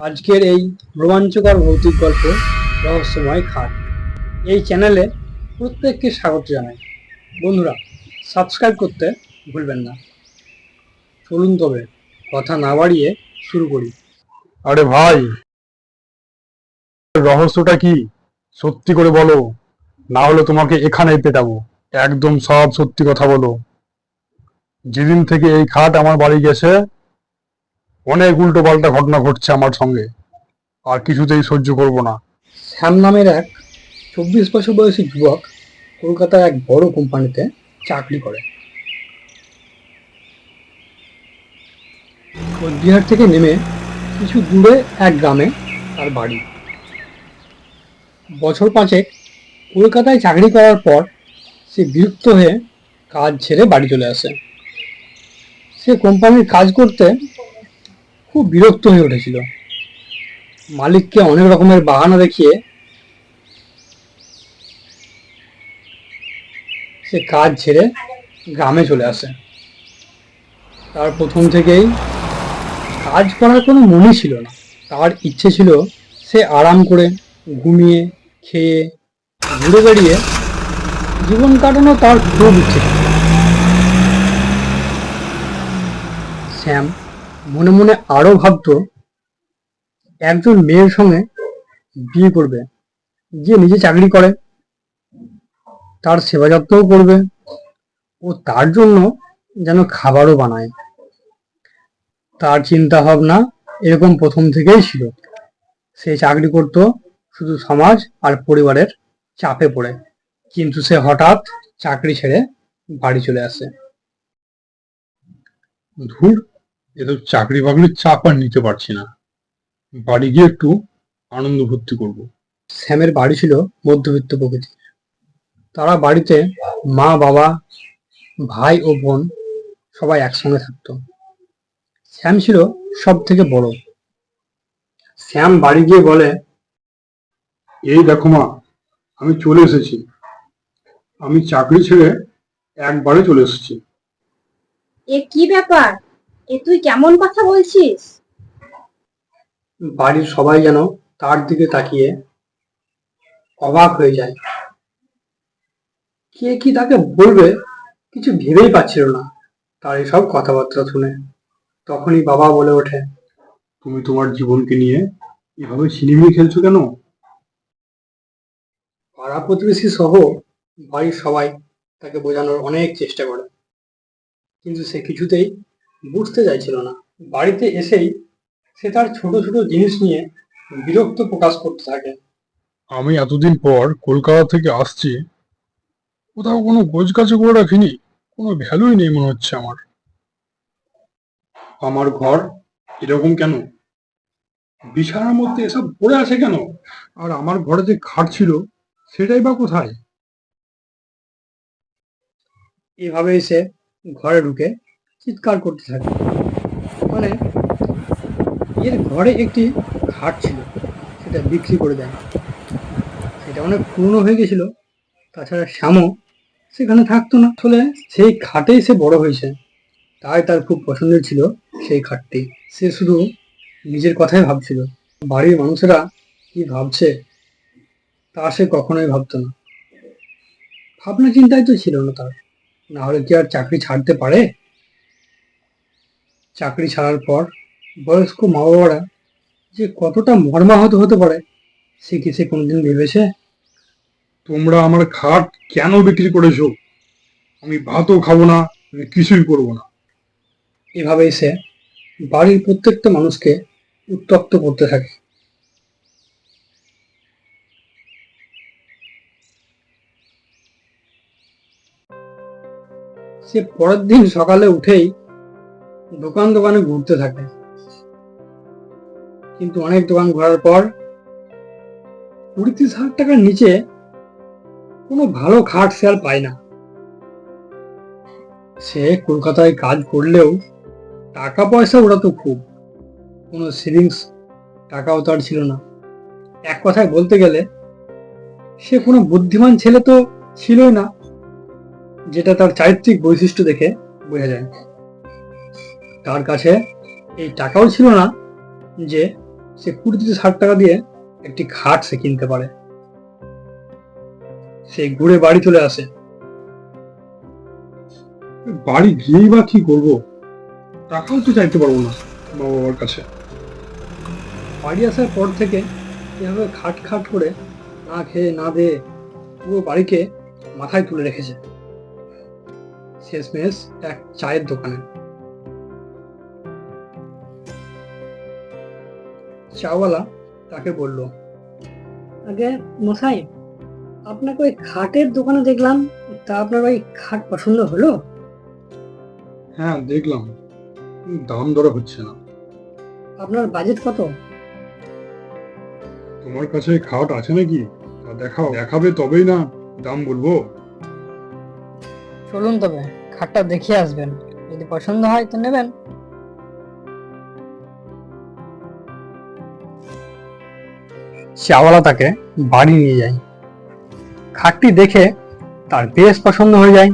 আজকের এই রোমাঞ্চকর ভৌতিক গল্প রহস্যময় খাট এই চ্যানেলে প্রত্যেককে স্বাগত জানাই। বন্ধুরা, সাবস্ক্রাইব করতে ভুলবেন না। চলুন তবে কথা না বাড়িয়ে শুরু করি। আরে ভাই, রহস্যটা কি? সত্যি করে বলো, না হলে তোমাকে এখানেই পেটাবো। একদম সব সত্যি কথা বলো। যেদিন থেকে এই খাট আমার বাড়ি গেছে, অনেক উল্টো পাল্টা ঘটনা ঘটছে আমার সঙ্গে, আর কিছুতেই সহ্য করব না। শ্যাম নামের এক 24 বছর বয়সী যুবক কলকাতার এক বড় কোম্পানিতে চাকরি করে। কোচবিহার থেকে নেমে কিছু দূরে এক গ্রামে তার বাড়ি। বছর পাঁচেক কলকাতায় চাকরি করার পর সে বিরক্ত হয়ে কাজ ছেড়ে বাড়ি চলে আসে। সে কোম্পানির কাজ করতে খুব বিরক্ত হয়ে উঠেছিল। মালিককে অনেক রকমের বাহানা দেখিয়ে সে কাজ ছেড়ে গ্রামে চলে আসে। তার প্রথম থেকেই কাজ করার কোনো মনই ছিল না। তার ইচ্ছে ছিল সে আরাম করে ঘুমিয়ে খেয়ে ঘুরে বেড়িয়ে জীবন কাটানো তার খুব ইচ্ছে ছিল। শ্যাম মনে মনে আরো ভাবতো একজন মেয়ের সঙ্গে বিয়ে করবে, যে নিজে চাকরি করে, তার সেবা যত্নও করবে, ও তার জন্য যেন খাবারও বানায়। তার চিন্তা ভাবনা এরকম প্রথম থেকেই ছিল। সে চাকরি করত শুধু সমাজ আর পরিবারের চাপে পড়ে, কিন্তু সে হঠাৎ চাকরি ছেড়ে বাড়ি চলে আসে। ধুর, এত চাকরি বাকরির চাপ আর নিতে পারছি না। বাড়ি গিয়ে একটু আনন্দ ফুর্তি করবো। শ্যামের বাড়ি ছিল মধ্যবিত্ত প্রকৃতির। তারা বাড়িতে মা বাবা ভাই ও বোন সবাই একসঙ্গে থাকতো। শ্যাম ছিল সব থেকে বড়। শ্যাম বাড়ি গিয়ে বলে, এই দেখো মা, আমি চলে এসেছি। আমি চাকরি ছেড়ে একবারে চলে এসেছি। এ কি ব্যাপার? এ তুই কেমন কথা বলছিস? বাড়ির সবাই যেন তার দিকে তাকিয়ে অবাক হয়ে যায়। কে কি তাকে বলবে কিছু ভেবেই পাচ্ছিল না তার এসব কথাবার্তা শুনে। তখনই বাবা বলে ওঠে, তুমি তোমার জীবনকে নিয়ে এভাবে ছিনিমিনি খেলছো কেন? পাড়া প্রতিবেশী সহ বাড়ির সবাই তাকে বোঝানোর অনেক চেষ্টা করে, কিন্তু সে কিছুতেই বুঝতে চাইছিল না। বাড়িতে এসেই সে তার ছোট ছোট জিনিস নিয়ে বিরক্ত প্রকাশ করতে থাকে। আমি এতদিন পর কলকাতা থেকে আসছি, কোথাও কোনো গোছগাছ করে রাখিনি। কোনো ভ্যালুই নেই মনে হচ্ছে আমার। আমার ঘর এরকম কেন? বিছানার মধ্যে এসব পড়ে আছে কেন? আর আমার ঘরে যে খাট ছিল, সেটাই বা কোথায়? এভাবেই সে ঘরে ঢুকে চিৎকার করতে থাকে। মানে এর ঘরে একটি খাট ছিল, সেটা বিক্রি করে দেয়। সেটা অনেক পুরনো হয়ে গেছিল। তাছাড়া শ্যামও সেখানে থাকতো না। আসলে সেই খাটেই সে বড় হয়েছে, তাই তার খুব পছন্দের ছিল সেই খাটটি। সে শুধু নিজের কথাই ভাবছিল, বাড়ির মানুষেরা কি ভাবছে তা সে কখনোই ভাবতো না। ভাবনা চিন্তাই তো ছিল না তার, না হলে কি আর চাকরি ছাড়তে পারে? চাকরি ছাড়ার পর বয়স্ক মা বাবারা যে কতটা মর্মাহত হতে পারে সে কি সে কোনোদিন ভেবেছে? তোমরা আমার খাট কেন বিক্রি করেছো? আমি ভাতও খাবো না, আমি কিছুই করবো না। এভাবেই সে বাড়ির প্রত্যেকটা মানুষকে উত্ত্যক্ত করতে থাকে। সে পরের দিন সকালে উঠেই দোকান দোকানে ঘুরতে থাকে, কিন্তু অনেক দোকান ঘোরার পর 20-30 হাজার টাকার নিচে কোনো ভালো খাট সে আর পায় না। সে কলকাতায় কাজ করলেও টাকা পয়সা ওড়াতো খুব, কোনো সেভিংস টাকাও তার ছিল না। এক কথায় বলতে গেলে সে কোনো বুদ্ধিমান ছেলে তো ছিলই না, যেটা তার চারিত্রিক বৈশিষ্ট্য দেখে বোঝা যায়। তার কাছে এই টাকাও ছিল না যে সে 20-60 টাকা দিয়ে একটি খাট সে কিনতে পারে। সে ঘুরে বাড়ি চলে আসে। বাড়ি গিয়েই বা কি করবো? টাকাও তো চাইতে পারবো না বাবা বাবার কাছে। বাড়ি আসার পর থেকে এভাবে খাট খাট করে না খেয়ে না দিয়ে পুরো বাড়িকে মাথায় তুলে রেখেছে। শেষমেশ এক চায়ের দোকানে চাওয়ালা তাকে বলল, আগে মশাই, আপনাকে ওই খাটের দোকানে দেখলাম, তা আপনার ওই খাট পছন্দ হলো? হ্যাঁ দেখলাম, দাম দরে হচ্ছে না। আপনার বাজেট কত? তোমার কাছে খাট আছে নাকি? তা দেখাও, দেখাবে তবেই না দাম বলবো। চলুন তবে খাটটা দেখে আসবেন, যদি পছন্দ হয় তো নেবেন। চাওয়ালা তাকে বাড়ি নিয়ে যায়। খাটটি দেখে তার বেশ পছন্দ হয়ে যায়।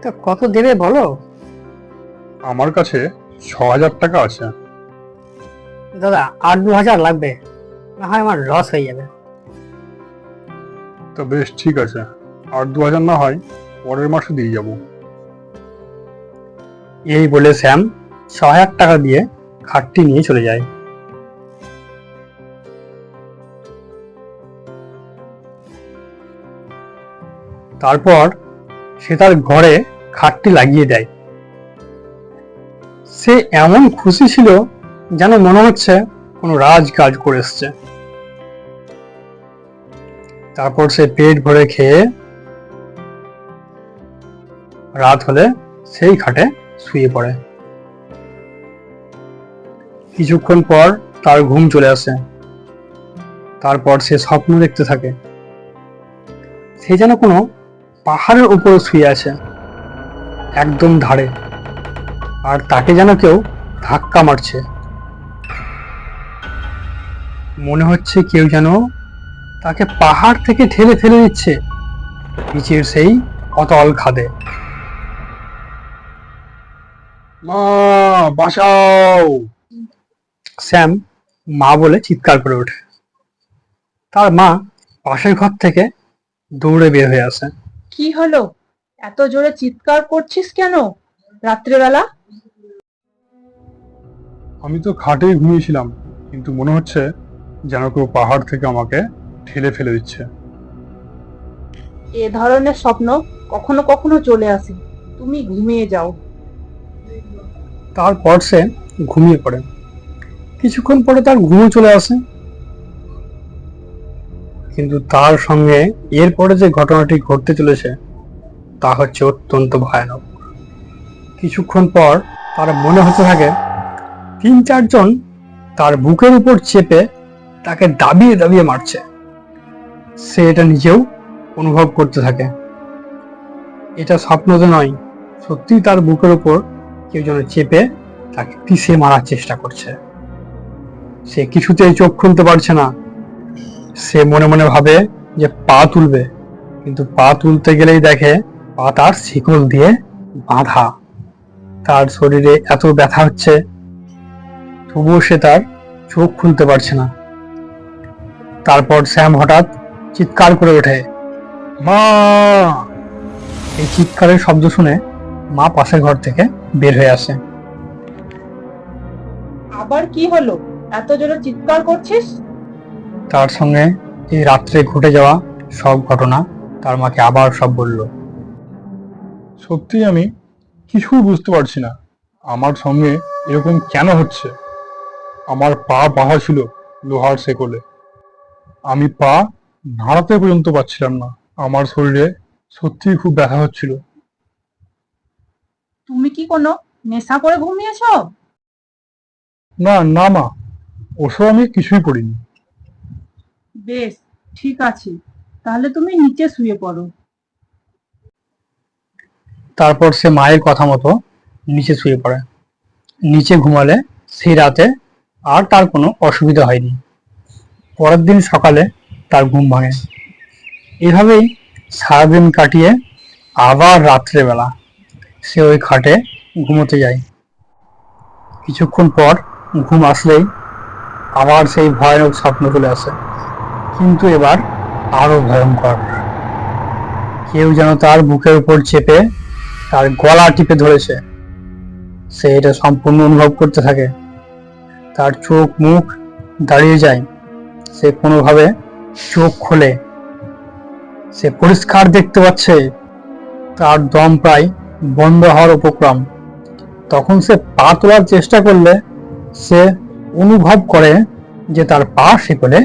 তা কত দেবে বলো? আমার কাছে 6,000 টাকা আছে। দাদা 8-2 হাজার লাগবে, না হয় আমার লস হয়ে যাবে। তো বেশ ঠিক আছে, 8-2 হাজার না হয় পরের মাসে দিয়ে যাব। এই বলে শ্যাম 6,000 টাকা দিয়ে খাটটি নিয়ে চলে যায়। তারপর সে তার ঘরে খাটটি লাগিয়ে দেয়। সে এমন খুশি ছিল যেন মনে হচ্ছে কোনো রাজকাজ করে এসছে। তারপর সে পেট ভরে খেয়ে রাত হলে সেই খাটে শুয়ে পড়ে। কিছুক্ষণ পর তার ঘুম চলে আসে। তারপর সে স্বপ্ন দেখতে থাকে, সে যেন কোনো পাহাড়ের উপরে শুয়ে আছে, একদম ধারে, আর তাকে যেন কেউ ধাক্কা মারছে। মনে হচ্ছে কেউ যেন তাকে পাহাড় থেকে ঠেলে ফেলে দিচ্ছে নিচের সেই অতল খাদে। মা বাঁচাও! শ্যাম মা বলে চিৎকার করে ওঠে। তার মা পাশের ঘর থেকে দৌড়ে বের হয়ে আসে। কি হলো? এত জোরে চিৎকার করছিস কেন রাত্রেবেলা? আমি তো খাটেই ঘুমিয়েছিলাম, কিন্তু মনে হচ্ছে যেন কেউ পাহাড় থেকে আমাকে ঠেলে ফেলে দিচ্ছে। এ ধরনের স্বপ্ন কখনো কখনো চলে আসে, তুমি ঘুমিয়ে যাও। তারপর সে ঘুমিয়ে পড়ে। কিছুক্ষণ পরে তার ঘুমও চলে আসে। কিন্তু তার সঙ্গে এরপরে যে ঘটনাটি ঘটতে চলেছে তা হচ্ছে অত্যন্ত ভয়ানক। কিছুক্ষণ পর তার মনে হতে থাকে 3-4 জন তার বুকের উপর চেপে তাকে দাবিয়ে দাবিয়ে মারছে। সে এটা নিজেও অনুভব করতে থাকে। এটা স্বপ্ন তো নয়, সত্যি তার বুকের উপর কেউ যেন চেপে তাকে পিষে মারার চেষ্টা করছে। সে কিছুতেই চোখ খুলতে পারছে না। সে মনে মনে ভাবে যে পা তুলবে, কিন্তু পা তুলতে গেলেই দেখে পা তার শিকল দিয়ে বাঁধা। তার শরীরে এত ব্যথা হচ্ছে, তবুও সে তার চোখ খুলতে পারছে না। তারপর শ্যাম হঠাৎ চিৎকার করে ওঠে, মা! এই চিৎকারের শব্দ শুনে মা পাশের ঘর থেকে বের হয়ে আসে। আবার কি হলো? এত জোরে চিৎকার করছিস? তার সঙ্গে এই রাত্রে ঘটে যাওয়া সব ঘটনা তার মাকে আবার সব বলল। সত্যি আমি কিছুই বুঝতে পারছি না, আমার সঙ্গে এরকম কেন হচ্ছে। আমার পা বাঁধা ছিল লোহার শেকলে, আমি পা নাড়াতে পর্যন্ত পারছিলাম না। আমার শরীরে সত্যিই খুব ব্যথা হচ্ছিল। তুমি কি কোনো নেশা করে ঘুমিয়েছো? না না মা, ওসব আমি কিছুই করিনি। বেশ, ঠিক আছে, তাহলে তুমি নিচে শুয়ে পড়ো। তারপর সে মায়ের কথা মতো নিচে শুয়ে পড়ে। নিচে ঘুমালে সেই রাতে আর তার কোনো অসুবিধা হয়নি। পরের দিন সকালে তার ঘুম ভাঙে। এভাবেই সারাদিন কাটিয়ে আবার রাত্রেবেলা সে ওই খাটে ঘুমোতে যায়। কিছুক্ষণ পর ঘুম আসলেই আবার সেই ভয়ানক স্বপ্ন চলে আসে, কিন্তু এবার আরো ভয়ঙ্কর। কেউ যেন তার বুকের উপর চেপে তার গলা টিপে ধরেছে। সে এটা সম্পূর্ণ অনুভব করতে থাকে। তার চোখ মুখ দাঁড়িয়ে যায়। সে কোনোভাবে চোখ খোলে। সে পরিষ্কার দেখতে পাচ্ছে তার দম প্রায় বন্ধ হওয়ার উপক্রম। তখন সে পা তোলার চেষ্টা করলে সে অনুভব করে যে তার পা শিকলে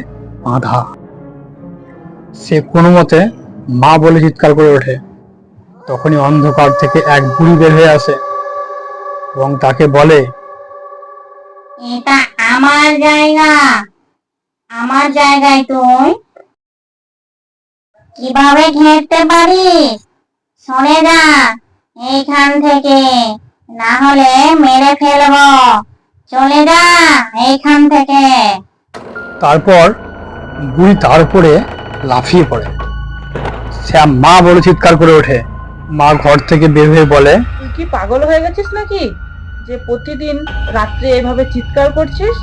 বাঁধা। সে কোনো মতে মা বলে চিৎকার করে ওঠে। তখনই অন্ধকার থেকে এক বুড়ি বের হয়ে আসে এবং তাকে বলে, এটা আমার জায়গা, আমার জায়গায় তুই কিভাবে ঘেরতে পারিস? সরে যা এইখান থেকে, না হলে মেরে ফেলবো। চলে যা এইখান থেকে। তারপর বুড়ি তার উপরে লাফিয়ে পড়ে। শ্যাম মা বলে চিৎকার করে ওঠে। মা ঘর থেকে বের হয়ে বলে, তুই কি পাগল হয়ে গেছিস নাকি, যে প্রতিদিন রাত্রে এভাবে চিৎকার করছিস?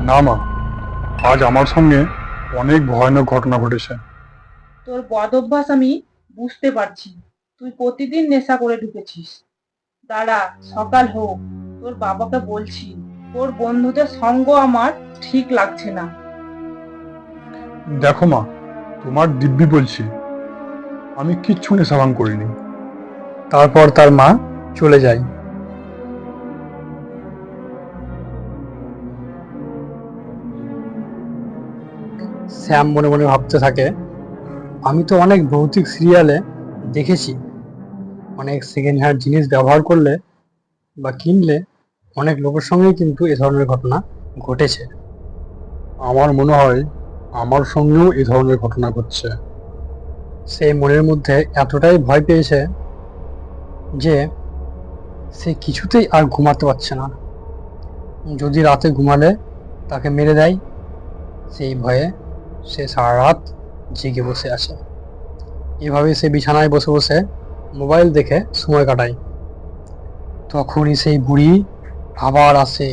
না মা, আজ আমার সঙ্গে অনেক ভয়ানক ঘটনা ঘটেছে। তোর বদ অভ্যাস আমি বুঝতে পারছি। তুই প্রতিদিন নেশা করে ঢুকেছিস। দাঁড়া, সকাল হোক, তোর বাবাকে বলছি। তোর বন্ধুদের সঙ্গ আমার ঠিক লাগছে না। দেখো মা, তোমার দিব্যি বলছি আমি কিচ্ছু নেশা ভাঙ করিনি। তারপর তার মা চলে যায়। শ্যাম মনে মনে ভাবতে থাকে, আমি তো অনেক ভৌতিক সিরিয়ালে দেখেছি, অনেক সেকেন্ড হ্যান্ড জিনিস ব্যবহার করলে বা কিনলে অনেক লোকের সঙ্গেই কিন্তু এ ধরনের ঘটনা ঘটেছে। আমার মনে হয় আমার সঙ্গেও এই ধরনের ঘটনা ঘটছে। সে মনের মধ্যে এতটাই ভয় পেয়েছে যে সে কিছুতেই আর ঘুমাতে পারছে না। যদি রাতে ঘুমালে তাকে মেরে দেয়, সেই ভয়ে সে সারা রাত জেগে বসে আছে। এভাবে সে বিছানায় বসে বসে মোবাইল দেখে সময় কাটায়। তখনই সেই বুড়ি আবার আসে।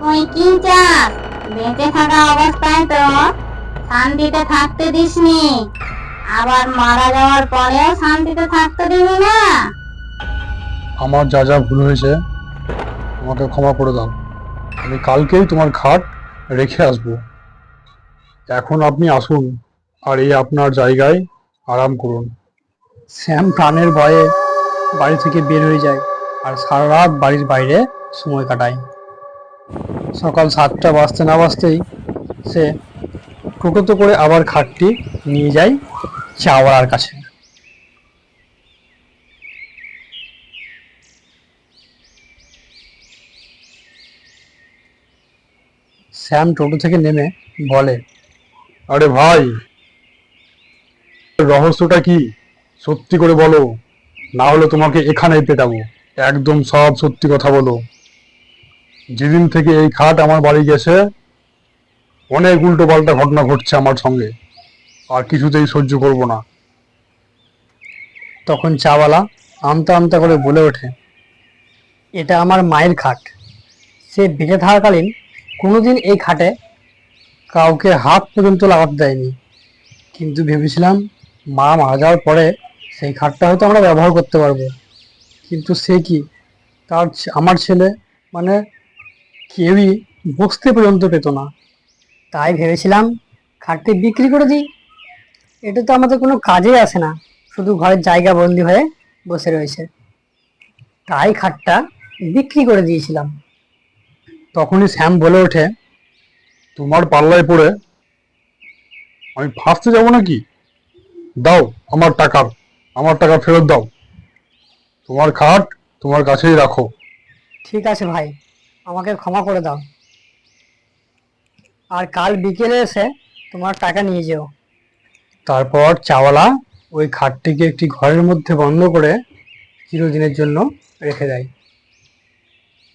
তুই কি চাস? বেঁচে থাকা অবস্থায় তো শান্তিতে থাকতে দিসনি, আবার মারা যাওয়ার পরেও শান্তিতে থাকতে দিবি না? আমার যা যা ভুল হয়েছে আমাকে ক্ষমা করে দাও। আমি কালকেই তোমার খাট রেখে আসবো। এখন আপনি আসুন আর এই আপনার জায়গায় আরাম করুন। শ্যাম প্রাণের ভয়ে বাড়ি থেকে বের হয়ে যায় আর সারা রাত বাড়ির বাইরে সময় কাটায়। সকাল 7টা বাজতে না বাজতেই সে টোটোতে করে আবার খাটটি নিয়ে যায় চাওয়ালার কাছে। শ্যাম টোটো থেকে নেমে বলে, আরে ভাই, রহস্যটা কি? সত্যি করে বলো, না হলে তোমাকে এখানেই পেটাবো। একদম সব সত্যি কথা বলো। যেদিন থেকে এই খাট আমার বাড়ি গেছে অনেক উল্টো পাল্টা ঘটনা ঘটছে আমার সঙ্গে, আর কিছুতেই সহ্য করব না। তখন চাওয়ালা আমতা আমতা করে বলে ওঠে, এটা আমার মায়ের খাট। সে বেঁচে থাকাকালীন কোনোদিন এই খাটে কাউকে হাত পর্যন্ত লাগাতে দেয়নি, কিন্তু ভেবেছিলাম মা মারা যাওয়ার পরে সেই খাটটা হয়তো আমরা ব্যবহার করতে পারবো। কিন্তু সে কি, আমার ছেলে মানে কেউই বসতে পর্যন্ত পেত না। তাই ভেবেছিলাম খাটটি বিক্রি করে দিই, এটা তো আমাদের কোনো কাজে আসে না, শুধু ঘরের জায়গা বন্দি হয়ে বসে রয়েছে। তাই খাটটা বিক্রি করে দিয়েছিলাম। তখনই শ্যাম বলে ওঠে, তোমার পাল্লায় পড়ে আমি ফাঁসতে যাব নাকি? দাও আমার টাকা ফেরত দাও। তোমার খাট তোমার কাছেই রাখো। ঠিক আছে ভাই, আমাকে ক্ষমা করে দাও, আর কাল বিকেলে এসে তোমার টাকা নিয়ে যেও। তারপর চাওয়ালা ওই খাটটিকে একটি ঘরের মধ্যে বন্ধ করে চিরদিনের জন্য রেখে দেয়।